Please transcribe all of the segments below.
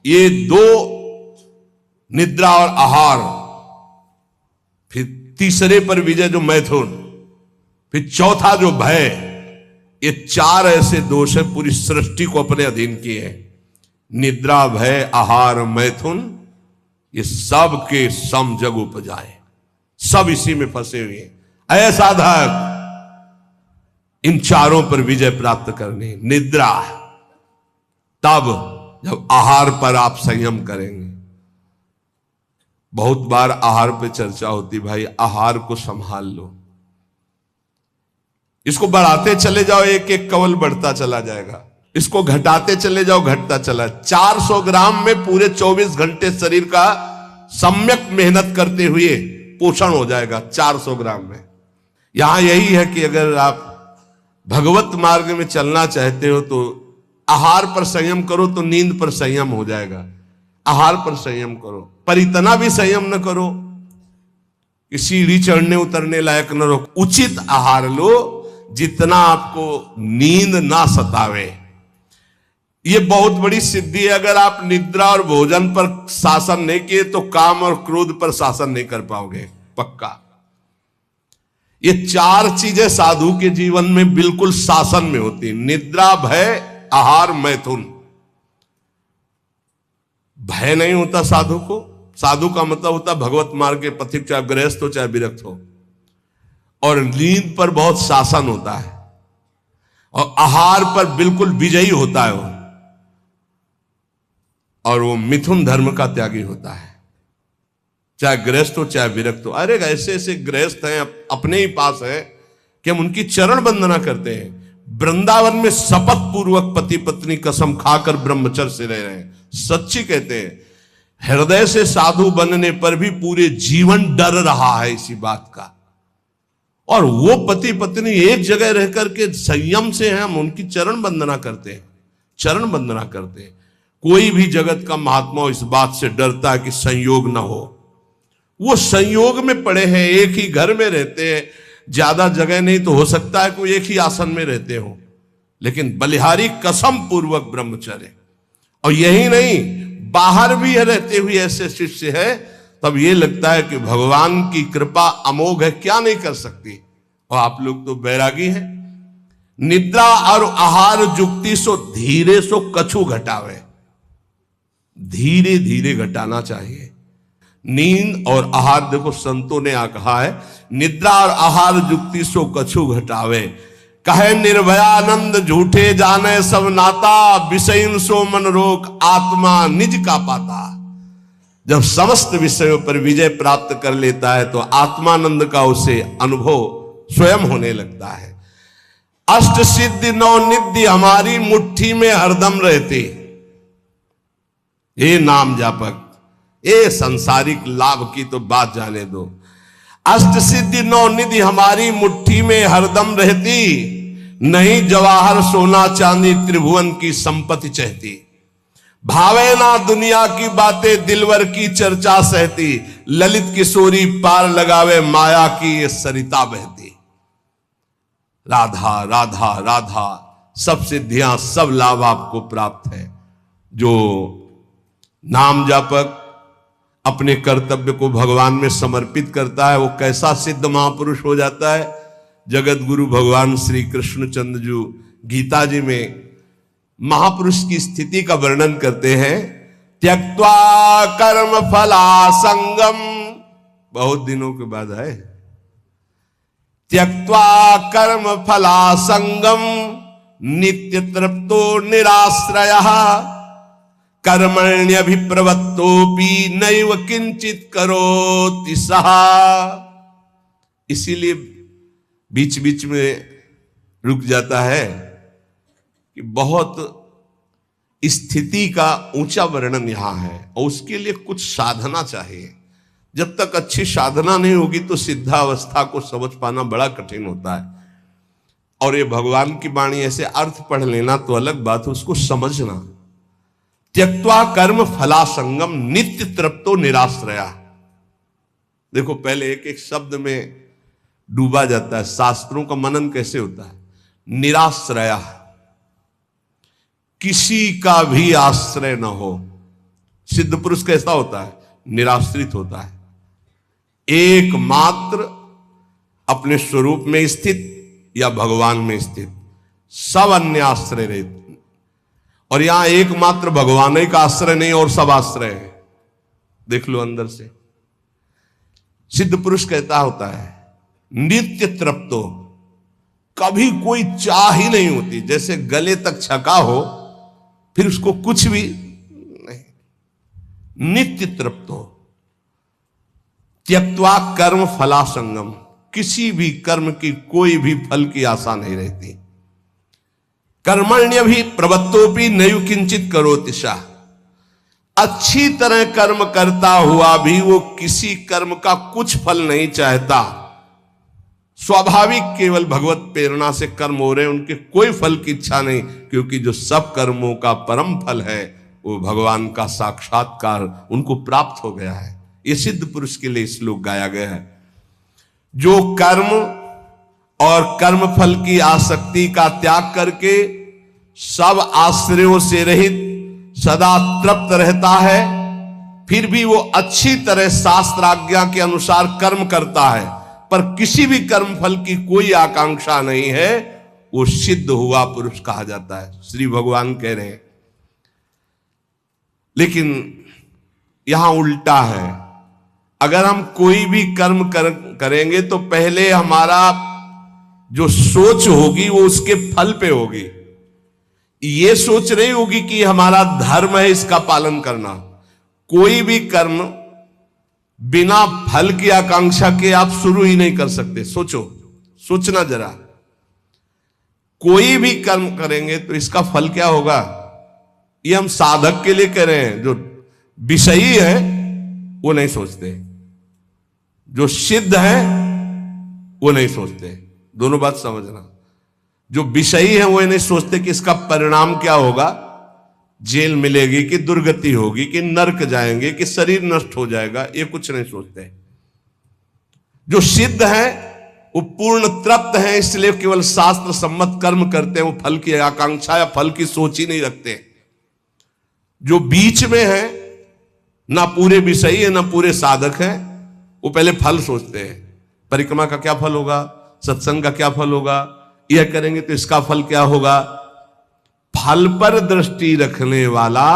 ये दो, निद्रा और आहार, फिर तीसरे पर विजय जो मैथुन, फिर चौथा जो भय, ये चार ऐसे दोष है पूरी सृष्टि को अपने अधीन किए हैं। निद्रा, भय, आहार, मैथुन, ये सब के सम जग उपजाए, सब इसी में फंसे हुए हैं। ऐसा साधक इन चारों पर विजय प्राप्त करनी। निद्रा तब जब आहार पर आप संयम करेंगे। बहुत बार आहार पे चर्चा होती, भाई आहार को संभाल लो, इसको बढ़ाते चले जाओ, एक एक कवल बढ़ता चला जाएगा, इसको घटाते चले जाओ, घटता चला। 400 ग्राम में पूरे 24 घंटे शरीर का सम्यक मेहनत करते हुए पोषण हो जाएगा 400 ग्राम में। यहां यही है कि अगर आप भगवत मार्ग में चलना चाहते हो तो आहार पर संयम करो, तो नींद पर संयम हो जाएगा। आहार पर संयम करो, पर इतना भी संयम न करो कि सीढ़ी चढ़ने उतरने लायक न रहो। उचित आहार लो जितना आपको नींद ना सतावे। ये बहुत बड़ी सिद्धि है। अगर आप निद्रा और भोजन पर शासन नहीं किए तो काम और क्रोध पर शासन नहीं कर पाओगे, पक्का। ये चार चीजें साधु के जीवन में बिल्कुल शासन में होती है। निद्रा, भय, आहार, मैथुन। भय नहीं होता साधु को। साधु का मतलब होता भगवत मार्ग के पथिक, चाहे गृहस्थ हो चाहे विरक्त हो। और नींद पर बहुत शासन होता है, और आहार पर बिल्कुल विजयी होता है वो, और वो मिथुन धर्म का त्यागी होता है, चाहे गृहस्थ हो चाहे विरक्त हो। अरे ऐसे ऐसे गृहस्थ हैं अपने ही पास है कि हम उनकी चरण वंदना करते हैं। वृंदावन में शपथ पूर्वक पति पत्नी कसम खाकर ब्रह्मचर्य से रह रहे हैं। सच्ची कहते हैं, हृदय से साधु बनने पर भी पूरे जीवन डर रहा है इसी बात का। और वो पति पत्नी एक जगह रह करके संयम से हैं, हम उनकी चरण वंदना करते हैं, चरण वंदना करते हैं। कोई भी जगत का महात्मा इस बात से डरता है कि संयोग ना हो। वो संयोग में पड़े हैं, एक ही घर में रहते हैं, ज्यादा जगह नहीं तो हो सकता है कोई एक ही आसन में रहते हो, लेकिन बलिहारी कसम पूर्वक ब्रह्मचर्य। और यही नहीं, बाहर भी रहते हुए ऐसे शिष्य है, तब ये लगता है कि भगवान की कृपा अमोघ है, क्या नहीं कर सकती। और आप लोग तो बैरागी हैं। निद्रा और आहार जुक्ति सो धीरे सो कछु घटावे, धीरे धीरे घटाना चाहिए। नींद और आहार, देखो संतों ने आ कहा है, निद्रा और आहार जुक्ति सो कछु घटावे, कहे निर्भयानंद झूठे जाने सब नाता, विषयन सो मन रोक आत्मा निज का पाता। जब समस्त विषयों पर विजय प्राप्त कर लेता है तो आत्मानंद का उसे अनुभव स्वयं होने लगता है। अष्ट सिद्धि नौ निधि हमारी मुट्ठी में हरदम रहते। ये नाम जापक, ये सांसारिक लाभ की तो बात जाने दो। अष्ट सिद्धि नौ निधि हमारी मुट्ठी में हरदम रहती, नहीं जवाहर सोना चांदी त्रिभुवन की संपत्ति चाहती। भावे ना दुनिया की बातें दिलवर की चर्चा सहती, ललित किशोरी पार लगावे माया की ये सरिता बहती। राधा राधा राधा, सब सिद्धियां सब लाभ आपको प्राप्त है। जो नाम जापक अपने कर्तव्य को भगवान में समर्पित करता है, वो कैसा सिद्ध महापुरुष हो जाता है। जगत गुरु भगवान श्री कृष्णचंद्र जी गीता जी में महापुरुष की स्थिति का वर्णन करते हैं। त्यक्त्वा कर्म फलासंगम, बहुत दिनों के बाद है, त्यक्त्वा कर्म फलासंगम नित्य तृप्तो निराश्रयः, कर्मण्यभिप्रवृत्तोपि नैव किंचित करोति सः। इसीलिए बीच बीच में रुक जाता है कि बहुत स्थिति का ऊंचा वर्णन यहां है, और उसके लिए कुछ साधना चाहिए। जब तक अच्छी साधना नहीं होगी तो सिद्धावस्था को समझ पाना बड़ा कठिन होता है। और ये भगवान की वाणी ऐसे अर्थ पढ़ लेना तो अलग बात है, उसको समझना। त्यक्त्वा कर्म फलासंगम नित्य तृप्तो निराश्रया। देखो पहले एक एक शब्द में डूबा जाता है। शास्त्रों का मनन कैसे होता है? निराश्रया, किसी का भी आश्रय न हो, सिद्ध पुरुष कैसा होता है? निराश्रित होता है, एकमात्र अपने स्वरूप में स्थित या भगवान में स्थित, सब अन्य आश्रय रहते। और यहां एकमात्र भगवान ही का आश्रय नहीं और सब आश्रय है। देख लो अंदर से। सिद्ध पुरुष कहता होता है नित्य तृप्तो, कभी कोई चाह ही नहीं होती, जैसे गले तक छका हो फिर उसको कुछ भी नहीं। नित्य तृप्तो त्यक्त्वा कर्म फलासंगम, किसी भी कर्म की कोई भी फल की आशा नहीं रहती। कर्मण्य भी प्रवत्तोपि नयु किंचित करोतिशा, अच्छी तरह कर्म करता हुआ भी वो किसी कर्म का कुछ फल नहीं चाहता। स्वाभाविक केवल भगवत प्रेरणा से कर्म हो रहे हैं, उनके कोई फल की इच्छा नहीं, क्योंकि जो सब कर्मों का परम फल है वो भगवान का साक्षात्कार उनको प्राप्त हो गया है। ये सिद्ध पुरुष के लिए श्लोक गाया गया है। जो कर्म और कर्म फल की आसक्ति का त्याग करके सब आश्रयों से रहित सदा तृप्त रहता है, फिर भी वो अच्छी तरह शास्त्राज्ञा के अनुसार कर्म करता है, पर किसी भी कर्म फल की कोई आकांक्षा नहीं है, वो सिद्ध हुआ पुरुष कहा जाता है। श्री भगवान कह रहे हैं। लेकिन यहां उल्टा है। अगर हम कोई भी कर्म करेंगे तो पहले हमारा जो सोच होगी वो उसके फल पे होगी। ये सोच नहीं होगी कि हमारा धर्म है इसका पालन करना। कोई भी कर्म बिना फल की आकांक्षा के आप शुरू ही नहीं कर सकते। सोचना जरा, कोई भी कर्म करेंगे तो इसका फल क्या होगा, ये हम साधक के लिए कह रहे हैं। जो विषयी है वो नहीं सोचते, जो सिद्ध है वो नहीं सोचते। दोनों बात समझना। जो विषयी है वो नहीं सोचते कि इसका परिणाम क्या होगा, जेल मिलेगी कि दुर्गति होगी कि नरक जाएंगे कि शरीर नष्ट हो जाएगा, ये कुछ नहीं सोचते। जो सिद्ध है वो पूर्ण तृप्त है, इसलिए केवल शास्त्र सम्मत कर्म करते हैं, वो फल की आकांक्षा या फल की सोच ही नहीं रखते। जो बीच में है, ना पूरे विषयी है ना पूरे साधक है, वो पहले फल सोचते हैं। परिक्रमा का क्या फल होगा, सत्संग का क्या फल होगा, यह करेंगे तो इसका फल क्या होगा। फल पर दृष्टि रखने वाला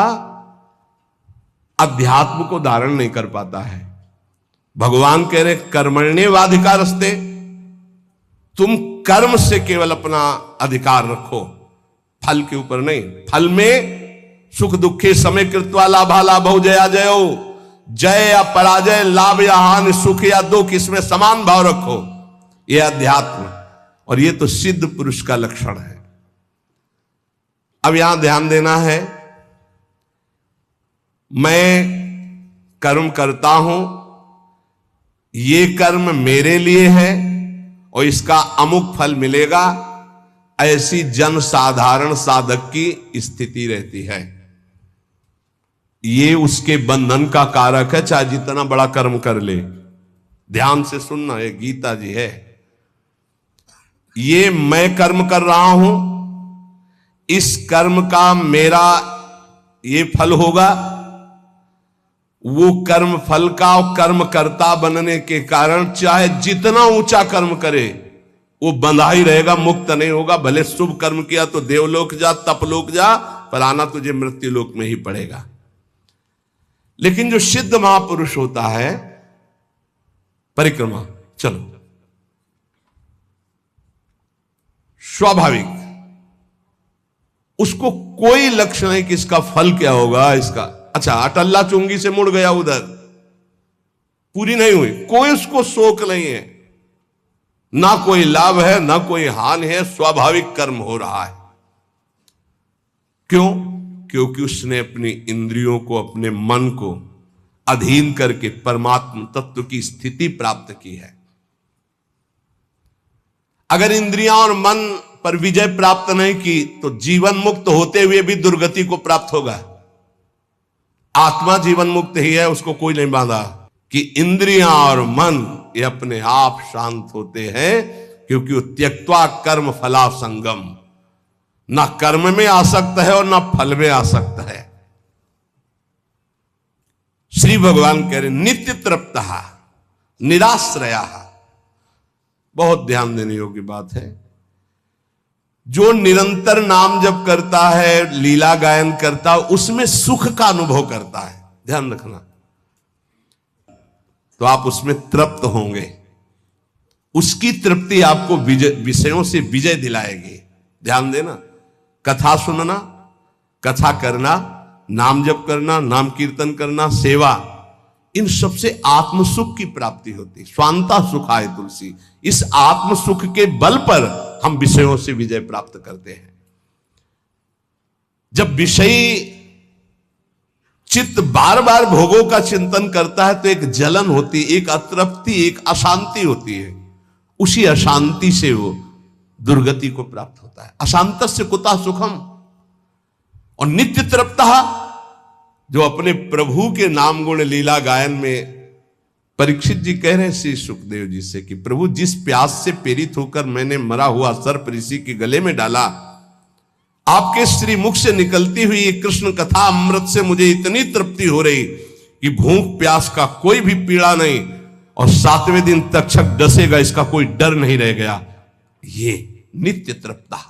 अध्यात्म को धारण नहीं कर पाता है। भगवान कह रहे कर्मण्येवाधिकारस्ते, तुम कर्म से केवल अपना अधिकार रखो, फल के ऊपर नहीं। फल में सुख दुखे समय कृत्वा लाभा लाभो जया जयो, जय या पराजय, लाभ या हानि, सुख या दुख, इसमें समान भाव रखो। यह अध्यात्म, और यह तो सिद्ध पुरुष का लक्षण है। अब यहां ध्यान देना है, मैं कर्म करता हूं, ये कर्म मेरे लिए है और इसका अमुक फल मिलेगा, ऐसी जन साधारण साधक की स्थिति रहती है। ये उसके बंधन का कारक है, चाहे जितना बड़ा कर्म कर ले। ध्यान से सुनना, ये गीता जी है। ये मैं कर्म कर रहा हूं, इस कर्म का मेरा ये फल होगा, वो कर्म फल का और कर्म कर्ता बनने के कारण चाहे जितना ऊंचा कर्म करे वो बंधा ही रहेगा, मुक्त नहीं होगा। भले शुभ कर्म किया तो देवलोक जा, तपलोक जा, पर आना तुझे मृत्यु लोक में ही पड़ेगा। लेकिन जो सिद्ध महापुरुष होता है, परिक्रमा चलो स्वाभाविक, उसको कोई लक्ष्य नहीं कि इसका फल क्या होगा। इसका अच्छा अटल्ला चुंगी से मुड़ गया, उधर पूरी नहीं हुई, कोई उसको शोक नहीं है, ना कोई लाभ है ना कोई हानि है, स्वाभाविक कर्म हो रहा है। क्यों? क्योंकि उसने अपनी इंद्रियों को, अपने मन को अधीन करके परमात्म तत्व की स्थिति प्राप्त की है। अगर इंद्रियां और मन पर विजय प्राप्त नहीं की तो जीवन मुक्त होते हुए भी दुर्गति को प्राप्त होगा। आत्मा जीवन मुक्त ही है, उसको कोई नहीं बांधा कि इंद्रियां और मन ये अपने आप शांत होते हैं, क्योंकि वो त्यक्त्वा कर्म फला संगम, ना कर्म में आसक्त है और ना फल में आसक्त है। श्री भगवान कह रहे नित्य तृप्त निराश्रया। बहुत ध्यान देने योग्य बात है। जो निरंतर नाम जप करता है, लीला गायन करता है, उसमें सुख का अनुभव करता है, ध्यान रखना, तो आप उसमें तृप्त होंगे। उसकी तृप्ति आपको विषयों से विजय दिलाएगी। ध्यान देना, कथा सुनना, कथा करना, नाम जप करना, नाम कीर्तन करना, सेवा, इन सब से आत्म सुख की प्राप्ति होती। स्वांता सुखाय तुलसी। इस आत्म सुख के बल पर हम विषयों से विजय प्राप्त करते हैं। जब विषयी चित्त बार बार भोगों का चिंतन करता है तो एक जलन होती, एक अतृप्ति, एक अशांति होती है। उसी अशांति से वो दुर्गति को प्राप्त होता है। अशांतस्य कुतः सुखम। और नित्य तृप्तः, जो अपने प्रभु के नाम गुण लीला गायन में, परीक्षित जी कह रहे हैं श्री सुखदेव जी से कि प्रभु जिस प्यास से प्रेरित होकर मैंने मरा हुआ सर्प ऋषि के गले में डाला, आपके श्री मुख से निकलती हुई ये कृष्ण कथा अमृत से मुझे इतनी तृप्ति हो रही कि भूख प्यास का कोई भी पीड़ा नहीं, और 7वें दिन तक्षक डसेगा इसका कोई डर नहीं रह गया। ये नित्य तृप्ता,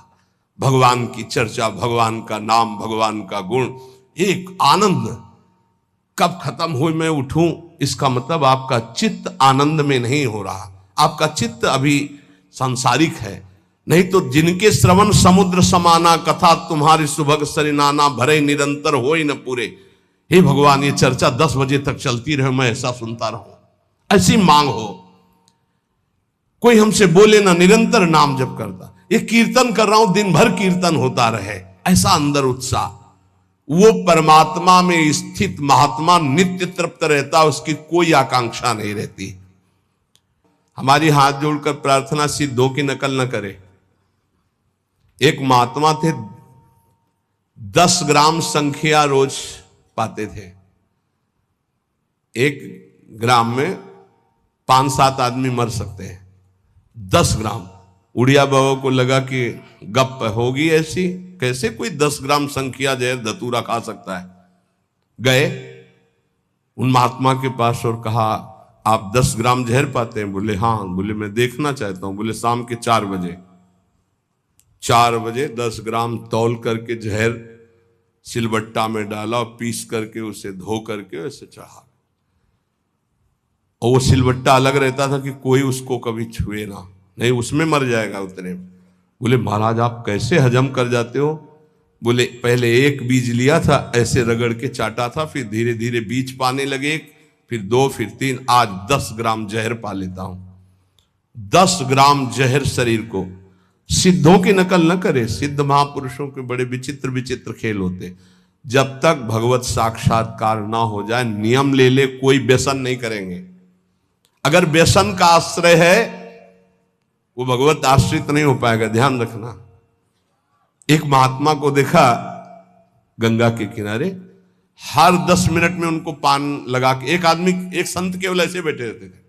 भगवान की चर्चा, भगवान का नाम, भगवान का गुण, एक आनंद। कब खत्म हुई मैं उठूं, इसका मतलब आपका चित्त आनंद में नहीं हो रहा, आपका चित्त अभी सांसारिक है। नहीं तो जिनके श्रवण समुद्र समाना, कथा तुम्हारी सुभग सरिनाना, भरे निरंतर हो ही न पूरे। हे भगवान, ये चर्चा 10 बजे तक चलती रहे, मैं ऐसा सुनता रहूं, ऐसी मांग हो। कोई हमसे बोले ना, निरंतर नाम जप करता, ये कीर्तन कर रहा हूं, दिन भर कीर्तन होता रहे, ऐसा अंदर उत्साह। वो परमात्मा में स्थित महात्मा नित्य तृप्त रहता, उसकी कोई आकांक्षा नहीं रहती। हमारी हाथ जोड़कर प्रार्थना सिद्धों की नकल न करे। एक महात्मा थे, 10 ग्राम संख्या रोज पाते थे। एक ग्राम में 5-7 आदमी मर सकते हैं। 10 ग्राम। उड़िया बाबा को लगा कि गप होगी ऐसी, कैसे कोई 10 ग्राम संख्या जहर धतूरा खा सकता है। गए उन महात्मा के पास और कहा, आप 10 ग्राम जहर पाते हैं? बोले हाँ। बोले मैं देखना चाहता हूं। बोले शाम के 4 बजे। 4 बजे 10 ग्राम तौल करके जहर सिलबट्टा में डाला और पीस करके उसे धो करके वैसे चढ़ा, और वो सिलबट्टा अलग रहता था कि कोई उसको कभी छुए ना, नहीं उसमें मर जाएगा उतने। बोले महाराज आप कैसे हजम कर जाते हो? बोले पहले 1 बीज लिया था, ऐसे रगड़ के चाटा था, फिर धीरे धीरे बीज पाने लगे, फिर 2, फिर 3, आज 10 ग्राम जहर पा लेता हूं। 10 ग्राम जहर शरीर को। सिद्धों की नकल न करे। सिद्ध महापुरुषों के बड़े विचित्र विचित्र खेल होते। जब तक भगवत साक्षात्कार ना हो जाए, नियम ले ले, कोई व्यसन नहीं करेंगे। अगर व्यसन का आश्रय है, वो भगवत आश्रित नहीं हो पाएगा, ध्यान रखना। एक महात्मा को देखा गंगा के किनारे, हर 10 मिनट में उनको पान लगा के, एक आदमी, एक संत केवल ऐसे बैठे रहते थे,